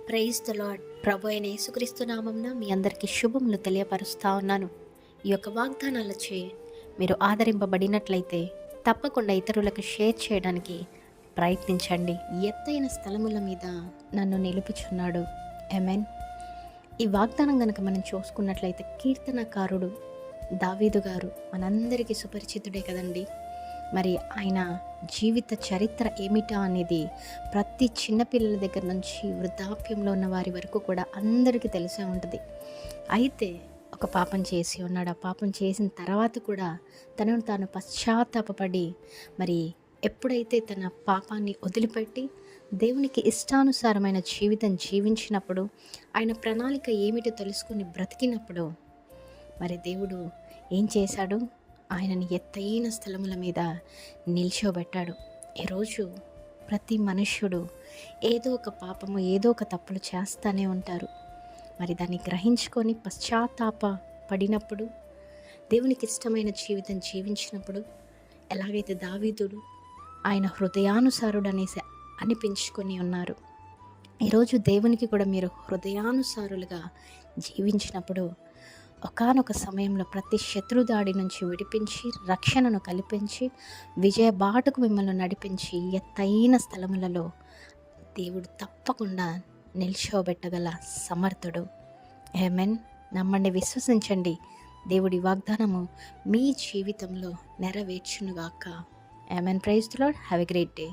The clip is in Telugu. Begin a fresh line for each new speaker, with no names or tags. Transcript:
Praise the lord. ప్రభు అయిన యేసుక్రీస్తు నామమున మీ అందరికీ శుభములు తెలియపరుస్తా ఉన్నాను. ఈ యొక్క వాగ్దానాలచే మీరు ఆదరింపబడినట్లయితే తప్పకుండా ఇతరులకు షేర్ చేయడానికి ప్రయత్నించండి. ఎత్తైన స్థలముల మీద నన్ను నిలుపుచున్నాడు. ఆమేన్. ఈ వాగ్దానం కనుక మనం చూసుకున్నట్లయితే కీర్తనకారుడు దావీదు గారు మనందరికీ సుపరిచితుడే కదండి. మరి ఆయన జీవిత చరిత్ర ఏమిటా అనేది ప్రతి చిన్నపిల్లల దగ్గర నుంచి వృద్ధాప్యంలో ఉన్న వారి వరకు కూడా అందరికీ తెలిసే ఉంటుంది. అయితే ఒక పాపం చేసి ఉన్నాడు. ఆ పాపం చేసిన తర్వాత కూడా తనను తాను పశ్చాత్తాపపడి మరి ఎప్పుడైతే తన పాపాన్ని వదిలిపెట్టి దేవునికి ఇష్టానుసారమైన జీవితం జీవించినప్పుడు, ఆయన ప్రణాళిక ఏమిటో తెలుసుకుని బ్రతికినప్పుడు మరి దేవుడు ఏం చేశాడు? ఆయనని ఎత్తైన స్థలముల మీద నిల్చోబెట్టాడు. ఈరోజు ప్రతి మనుష్యుడు ఏదో ఒక పాపము, ఏదో ఒక తప్పులు చేస్తూనే ఉంటారు. మరి దాన్ని గ్రహించుకొని పశ్చాత్తాప పడినప్పుడు, దేవునికి ఇష్టమైన జీవితం జీవించినప్పుడు, ఎలాగైతే దావీదుడు ఆయన హృదయానుసారుడు అనేసి అనిపించుకొని ఉన్నారు, ఈరోజు దేవునికి కూడా మీరు హృదయానుసారులుగా జీవించినప్పుడు ఒకానొక సమయంలో ప్రతి శత్రుదాడి నుంచి విడిపించి, రక్షణను కల్పించి, విజయ బాటకు మిమ్మల్ని నడిపించి ఎత్తైన స్థలములలో దేవుడు తప్పకుండా నిల్చోబెట్టగల సమర్థుడు. ఆమేన్. నమ్మండి, విశ్వసించండి. దేవుడి వాగ్దానము మీ జీవితంలో నెరవేర్చునుగాక. ఆమేన్. Praise the Lord. Have a great day.